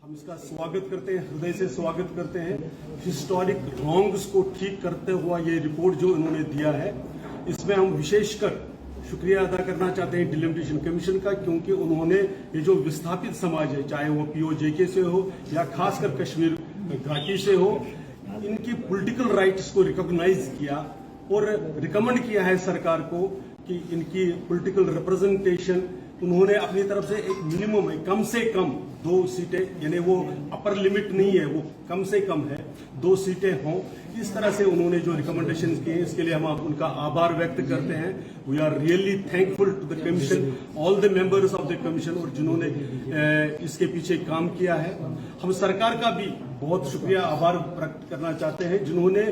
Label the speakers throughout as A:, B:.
A: हम इसका स्वागत करते हैं, हृदय से स्वागत करते हैं। हिस्टोरिक रॉन्ग्स को ठीक करते हुआ ये रिपोर्ट जो इन्होंने दिया है, इसमें हम विशेषकर शुक्रिया अदा करना चाहते हैं डिलिमिटेशन कमीशन का, क्योंकि उन्होंने ये जो विस्थापित समाज है, चाहे वो POJK से हो या खासकर कश्मीर घाटी से हो, इनकी पॉलिटिकल राइट्स को रिकॉग्नाइज किया और रिकमेंड किया है सरकार को कि इनकी पॉलिटिकल रिप्रेजेंटेशन उन्होंने अपनी तरफ से एक मिनिमम है, कम से कम 2 सीटें, यानी वो अपर लिमिट नहीं है, वो कम से कम है, 2 सीटें हों। इस तरह से उन्होंने जो रिकमेंडेशन किए, इसके लिए हम उनका आभार व्यक्त करते हैं। We are really thankful to the commission, all the members of the commission, और जिन्होंने इसके पीछे काम किया है। हम सरकार का भी बहुत शुक्रिया आभार व्यक्त करना चाहते हैं, जिन्होंने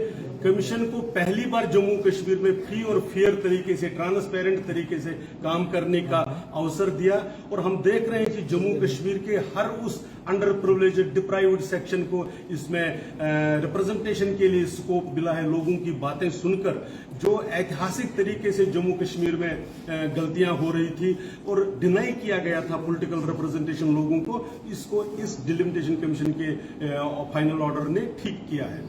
A: कमीशन को पहली बार जम्मू कश्मीर में फ्री और फेयर तरीके से, ट्रांसपेरेंट तरीके से काम करने का अवसर दिया। और हम देख रहे हैं कि जम्मू कश्मीर के हर उस अंडर प्रिविलेज्ड डिप्राइव्ड सेक्शन को इसमें रिप्रेजेंटेशन के लिए स्कोप मिला है। लोगों की बातें सुनकर जो ऐतिहासिक तरीके से जम्मू कश्मीर में गलतियां हो रही थी और डिनाई किया गया था पॉलिटिकल रिप्रेजेंटेशन लोगों को, इसको इस डिलिमिटेशन कमीशन के फाइनल ऑर्डर ने ठीक किया है।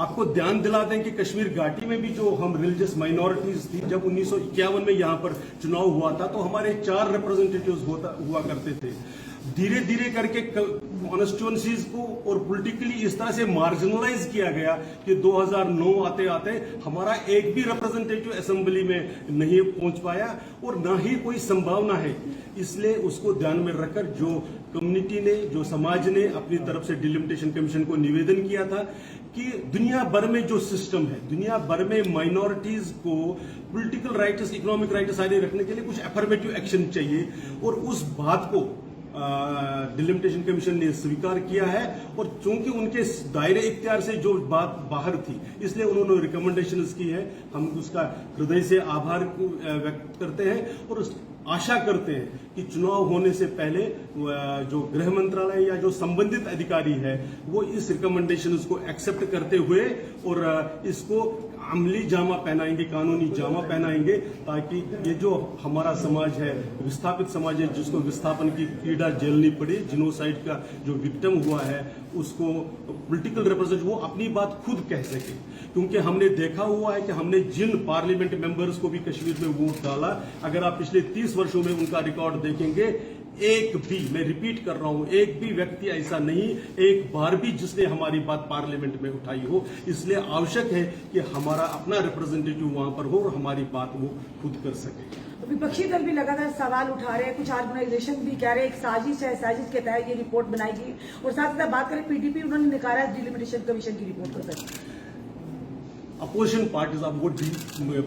A: आपको ध्यान दिला दें कि कश्मीर घाटी में भी जो हम रिलीजियस माइनॉरिटीज थी, जब 1951 में यहां पर चुनाव हुआ था तो हमारे 4 रिप्रेजेंटेटिव्स हुआ करते थे। धीरे धीरे करके कॉन्स्टिट्यूएंसीज को और पॉलिटिकली इस तरह से मार्जिनलाइज किया गया कि 2009 आते आते हमारा एक भी रिप्रेजेंटेटिव असेंबली में नहीं पहुंच पाया और ना ही कोई संभावना है। इसलिए उसको ध्यान में रखकर जो कम्युनिटी ने, जो समाज ने अपनी तरफ से डिलिमिटेशन कमीशन को निवेदन किया था कि दुनिया भर में जो सिस्टम है, दुनिया भर में माइनॉरिटीज को पॉलिटिकल राइट्स, इकोनॉमिक राइट्स सारे रखने के लिए कुछ अफर्मेटिव एक्शन चाहिए, और उस बात को डिलिमिटेशन कमीशन ने स्वीकार किया है। और चूंकि उनके दायरे इख्तियार से जो बात बाहर थी, इसलिए उन्होंने रिकमेंडेशंस की है। हम उसका हृदय से आभार व्यक्त करते हैं और आशा करते हैं कि चुनाव होने से पहले जो गृह मंत्रालय या जो संबंधित अधिकारी है वो इस रिकमेंडेशंस को एक्सेप्ट करते हुए और इसको अमली जामा पहनाएंगे, कानूनी जामा पहनाएंगे, ताकि ये जो हमारा समाज है, विस्थापित समाज है, जिसको विस्थापन की पीड़ा झेलनी पड़ी, जिनोसाइड का जो विक्टिम हुआ है, उसको पॉलिटिकल रिप्रेजेंट वो अपनी बात खुद कह सके। क्योंकि हमने देखा हुआ है कि हमने जिन पार्लियामेंट मेंबर्स को भी कश्मीर में वोट डाला, अगर आप पिछले 30 वर्षों में उनका रिकॉर्ड देखेंगे, एक भी, मैं रिपीट कर रहा हूं, एक भी व्यक्ति ऐसा नहीं, एक बार भी जिसने हमारी बात पार्लियामेंट में उठाई हो। इसलिए आवश्यक है कि हमारा अपना रिप्रेजेंटेटिव वहां पर हो और हमारी बात वो खुद कर सके।
B: विपक्षी दल भी लगातार सवाल उठा रहे हैं, कुछ ऑर्गेनाइजेशन भी कह रहे हैं एक साजिश है, साजिश के तहत ये रिपोर्ट बनाई गई। और साथ ही साथ बात करें PDP, उन्होंने नकारा डिलिमिटेशन कमीशन की रिपोर्ट को। सर,
A: अपोजिशन पार्टीज, अब वो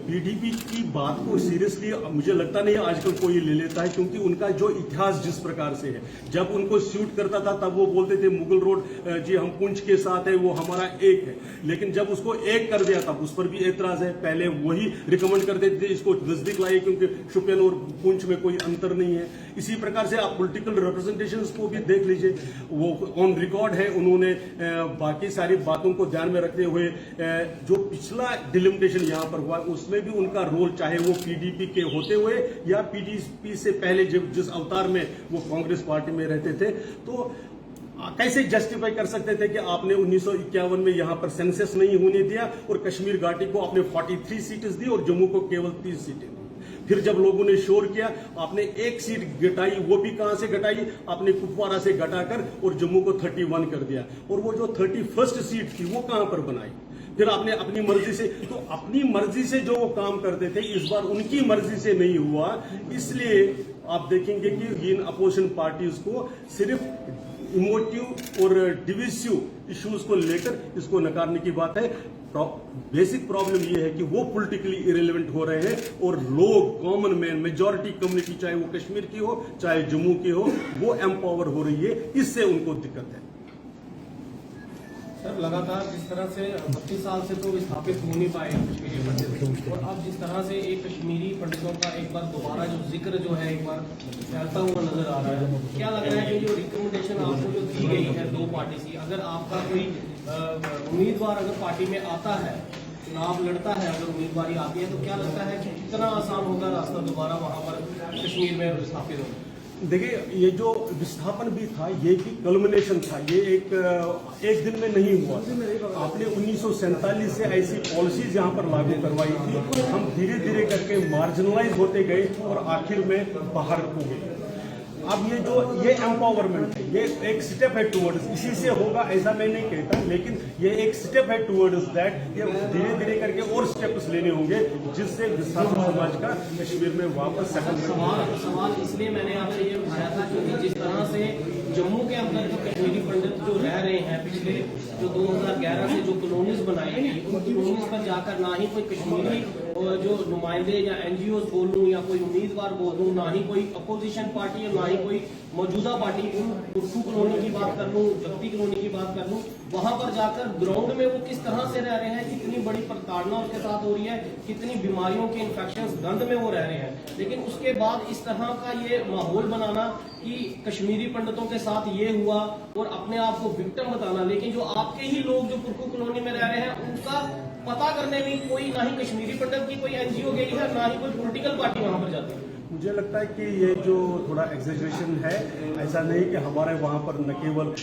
A: PDP की बात को सीरियसली मुझे लगता नहीं आजकल कोई ले लेता है, क्योंकि उनका जो इतिहास जिस प्रकार से है, जब उनको सूट करता था तब वो बोलते थे मुगल रोड जी हम पुंछ के साथ है, वो हमारा एक है। लेकिन जब उसको एक कर दिया तब उस पर भी एतराज है। पहले वही रिकमेंड करते थे इसको नजदीक लाइए, क्योंकि शोपियान और पुंछ में कोई अंतर नहीं है। इसी प्रकार से आप पॉलिटिकल रिप्रेजेंटेशन को भी देख लीजिए, वो ऑन रिकॉर्ड है। उन्होंने बाकी सारी बातों को ध्यान में रखते हुए जो पिछला डिलिमिटेशन यहां पर हुआ उसमें भी उनका रोल, चाहे वो PDP के होते हुए या PDP से पहले जिस अवतार में वो कांग्रेस पार्टी में रहते थे, तो कैसे जस्टिफाई कर सकते थे कि आपने 1951 में यहां पर सेंसस नहीं होने दिया और कश्मीर घाटी को आपने 43 सीटें दी और जम्मू को केवल 30 सीटें दी। फिर जब लोगों ने शोर किया, आपने 1 सीट घटाई, वो भी कहां से घटाई, आपने कुपवारा से घटाकर और जम्मू को 31 कर दिया। और वो जो 31st सीट थी वो कहां पर बनाई? फिर आपने अपनी मर्जी से, तो अपनी मर्जी से जो वो काम करते थे, इस बार उनकी मर्जी से नहीं हुआ। इसलिए आप देखेंगे कि इन अपोजिशन पार्टीज को सिर्फ इमोटिव और डिविसिव इश्यूज को लेकर इसको नकारने की बात है। बेसिक प्रॉब्लम ये है कि वो पॉलिटिकली इरेलेवेंट हो रहे हैं और लोग, कॉमन मैन, मेजॉरिटी कम्युनिटी, चाहे वो कश्मीर की हो चाहे जम्मू की हो, वो एम्पावर हो रही है। इससे उनको दिक्कत है।
C: सर, लगातार जिस तरह से 32 साल से तो विस्थापित हो नहीं पाए कश्मीरी पंडित, और अब जिस तरह से एक कश्मीरी पंडितों का एक बार दोबारा जो जिक्र जो है एक बार फैलता हुआ नजर आ रहा है, क्या लग रहा है कि जो रिकमेंडेशन आपको जो दी गई है 2 पार्टी की, अगर आपका कोई उम्मीदवार अगर पार्टी में आता है, चुनाव लड़ता है, अगर उम्मीदवारी आती है, तो क्या लगता है कि कितना आसान होगा रास्ता दोबारा वहां पर कश्मीर में विस्थापित होना?
A: देखिए, ये जो विस्थापन भी था, ये भी कल्मिनेशन था, ये एक दिन में नहीं हुआ। आपने 1947 से ऐसी पॉलिसीज यहाँ पर लागू करवाई थी, हम धीरे धीरे करके मार्जिनलाइज होते गए और आखिर में बाहर हो गए। अब ये एम्पावरमेंट है, ये एक स्टेप है टुवर्ड्स, इसी से होगा ऐसा मैं नहीं कहता, लेकिन ये एक स्टेप है टुवर्ड्स दैट, ये धीरे धीरे करके और स्टेप्स लेने होंगे जिससे विस्थापित समाज का कश्मीर में वापस सेटलमेंट।
C: सवाल इसलिए मैंने आपसे ये उठाया था क्योंकि जिस तरह से जम्मू के अंदर जो कश्मीरी पंडित जो रह रहे हैं पिछले जो 2011 से जो कॉलोनीज बनाई गई, उन कॉलोनीज पर जाकर ना ही कोई कश्मीरी जो नुमाइंदे या एनजीओ बोल लूं या कोई उम्मीदवार बोल लूं, ना ही कोई अपोजिशन पार्टी और ना ही कोई मौजूदा पार्टी, उर्दू कॉलोनी की बात कर लूं, जगती कॉलोनी की बात कर लूं, वहां पर जाकर ग्राउंड में वो किस तरह से रह रहे हैं, कितनी बड़ी प्रताड़ना उसके साथ हो रही है, कितनी बीमारियों के इन्फेक्शन गंद में वो रह रहे हैं। लेकिन उसके बाद इस तरह का ये माहौल बनाना कि कश्मीरी पंडितों के साथ ये हुआ और अपने आप को विक्टिम बताना, लेकिन जो आपके ही लोग जो पुरकू कॉलोनी में रह रहे हैं उनका पता करने में कोई ना ही कश्मीरी पंडित की कोई एनजीओ गई है, ना ही कोई पॉलिटिकल पार्टी वहां पर जाती है।
A: मुझे लगता है कि ये जो थोड़ा एक्सेजरेशन है, ऐसा नहीं कि हमारे वहाँ पर न केवल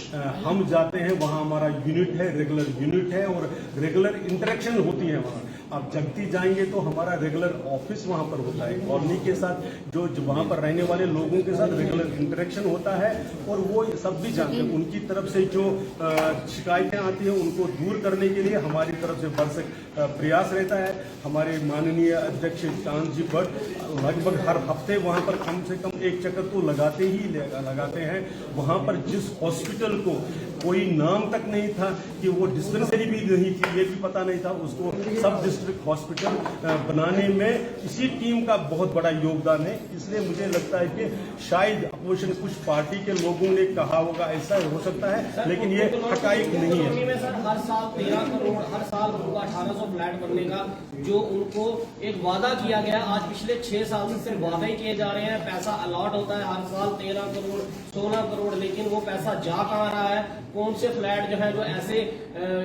A: हम जाते हैं, वहाँ हमारा यूनिट है, रेगुलर यूनिट है और रेगुलर इंटरेक्शन होती है वहाँ। आप जगती जाएंगे तो हमारा रेगुलर ऑफिस वहाँ पर होता है, कॉलोनी के साथ जो वहाँ पर रहने वाले लोगों के साथ रेगुलर इंटरेक्शन होता है और वो सब भी जानते हैं। उनकी तरफ से जो शिकायतें आती हैं उनको दूर करने के लिए हमारी तरफ से भरसक प्रयास रहता है। हमारे माननीय अध्यक्ष चांद जी भट्ट लगभग हर हफ्ते वहाँ पर कम से कम एक चक्कर तो लगाते हैं। वहाँ पर जिस हॉस्पिटल को कोई नाम तक नहीं था कि वो डिस्पेंसरी भी नहीं थी, ये भी पता नहीं था, उसको सब डिस्ट्रिक्ट हॉस्पिटल बनाने में इसी टीम का बहुत बड़ा योगदान है। इसलिए मुझे लगता है कि शायद अपोजिशन कुछ पार्टी के लोगों ने कहा होगा, ऐसा हो सकता है, लेकिन ये हकाइक नहीं है।
C: सर हर साल 13 करोड़ हर साल होगा 1800 फ्लैट बनने का जो उनको एक वादा किया गया, आज पिछले 6 साल से वादे ही किए जा रहे हैं। पैसा अलॉट होता है हर साल 13 करोड़ 16 करोड़, लेकिन वो पैसा जा कहाँ रहा है? कौन से फ्लैट जो है जो ऐसे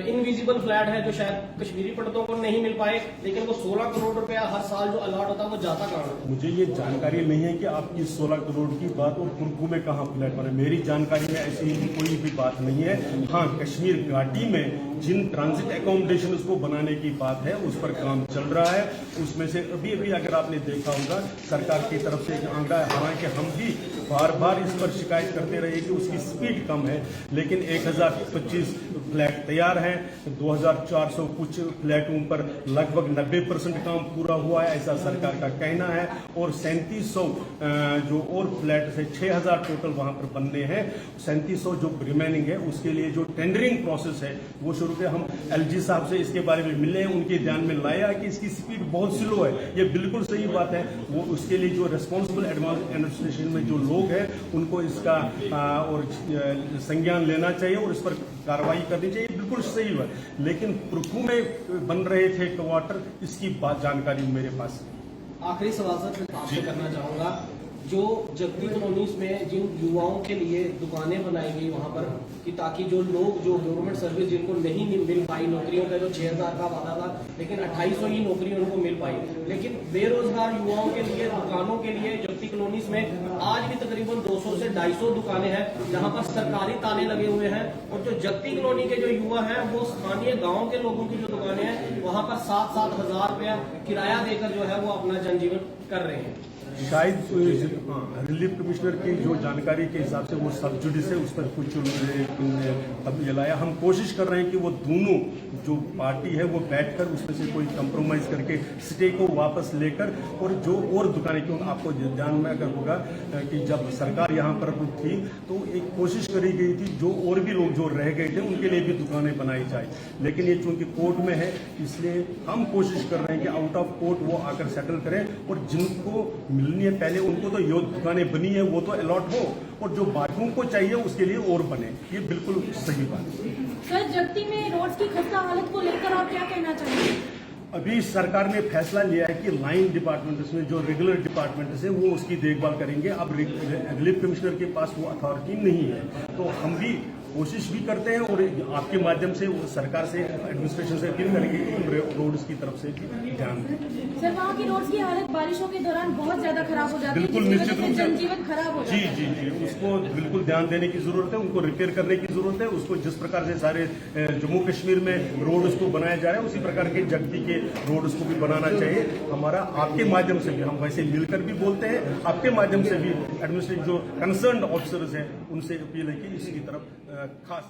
C: इनविजिबल फ्लैट है जो शायद कश्मीरी पंडितों को नहीं मिल पाए, लेकिन वो 16 करोड़ रुपया हर साल जो अलॉट होता है वो जाता कहाँ है?
A: मुझे ये जानकारी नहीं है कि आपकी 16 करोड़ की बात और कुरकू में कहाँ फ्लैट बने। मेरी जानकारी में ऐसी कोई भी बात नहीं है। हाँ, कश्मीर घाटी में जिन ट्रांजिट एकोमोडेशन को बनाने की बात है उस पर काम चल रहा है। उसमें से अभी अगर आपने देखा होगा सरकार की तरफ से आंकड़ा है, हालांकि हम भी बार इस पर शिकायत करते रहे कि उसकी स्पीड कम है, लेकिन 1025 फ्लैट तैयार हैं। 2400 कुछ फ्लैटों पर लगभग 90% काम पूरा हुआ है, ऐसा सरकार का कहना है। और 3700 जो और फ्लैट है, 6000 टोटल वहां पर बनने हैं। 3700 जो रिमेनिंग है उसके लिए जो टेंडरिंग प्रोसेस है वो शुरू के हम एलजी साहब से इसके बारे में मिले हैं, उनके ध्यान में लाया कि इसकी स्पीड बहुत स्लो है। ये बिल्कुल सही बात है। वो उसके लिए जो रिस्पॉन्सिबल एडमिनिस्ट्रेशन में जो लोग हैं उनको इसका और संज्ञान लेना चाहिए और इस पर कार्रवाई करनी चाहिए, बिल्कुल सही है। लेकिन पुरकू में बन रहे थे क्वार्टर, इसकी बात जानकारी मेरे पास।
C: आखिरी सवाल सर आपसे करना चाहूंगा, जो जगती कॉलोनीज में जिन युवाओं के लिए दुकानें बनाई गई वहां पर कि ताकि जो लोग जो गवर्नमेंट सर्विस जिनको नहीं मिल पाई, नौकरियों का जो 6000 का वादा था, लेकिन 2800 ही नौकरी उनको मिल पाई, लेकिन बेरोजगार युवाओं के लिए दुकानों के लिए जगती कॉलोनीज में आज भी तकरीबन 200 से 250 दुकानें हैं जहां पर सरकारी ताले लगे हुए हैं। और जो जगती कॉलोनी के जो युवा हैं वो स्थानीय गाँव के लोगों की जो दुकानें हैं वहां पर 7-7 हजार रुपया किराया देकर जो है वो अपना जनजीवन कर रहे हैं।
A: शायद रिलीफ कमिश्नर की जो जानकारी के हिसाब से वो सब जुडिस है, उस पर कुछ उन्होंने लाया। हम कोशिश कर रहे हैं कि वो दोनों जो पार्टी है वो बैठकर उसमें से कोई कंप्रोमाइज करके स्टे को वापस लेकर और जो और दुकानें, क्यों आपको ध्यान में अगर होगा कि जब सरकार यहाँ पर थी तो एक कोशिश करी गई थी जो और भी लोग जो रह गए थे उनके लिए भी दुकानें बनाई जाए, लेकिन ये चूंकि कोर्ट में है इसलिए हम कोशिश कर रहे हैं कि आउट ऑफ कोर्ट वो आकर सेटल करें और जिनको मिलनी है पहले उनको तो ये दुकानें बनी है वो तो अलॉट हो और जो बाकियों को चाहिए उसके लिए और बने। ये बिल्कुल सही बात है।
D: सर, जगती में रोड्स की खस्ता हालत को लेकर आप क्या कहना चाहेंगे?
A: अभी सरकार ने फैसला लिया है कि लाइन डिपार्टमेंट्स में जो रेगुलर डिपार्टमेंट्स है वो उसकी देखभाल करेंगे। अब रिलीफ कमिश्नर के पास वो अथॉरिटी नहीं है, तो हम भी कोशिश भी करते हैं और आपके माध्यम से वो सरकार से एडमिनिस्ट्रेशन से अपील करेंगे कि रोड्स की तरफ से भी ध्यान दें।
D: सर वहाँ की रोड्स की हालत बारिशों के दौरान बहुत ज्यादा खराब हो जाती है,
A: बिल्कुल,
D: जिसकी वजह
A: निश्चित
D: से
A: रूप से।
D: जनजीवन खराब हो जाता है।
A: जी उसको बिल्कुल ध्यान देने की जरूरत है, उनको रिपेयर करने की जरूरत है। उसको जिस प्रकार से सारे जम्मू कश्मीर में रोड उसको बनाया जा रहा है, उसी प्रकार के जगती के रोड उसको भी बनाना चाहिए। हमारा आपके माध्यम से भी, हम वैसे मिलकर भी बोलते हैं, आपके माध्यम से भी एडमिनिस्ट्रेटिव जो कंसर्न्ड ऑफिसर्स हैं उनसे अपील है कि इसकी तरफ खास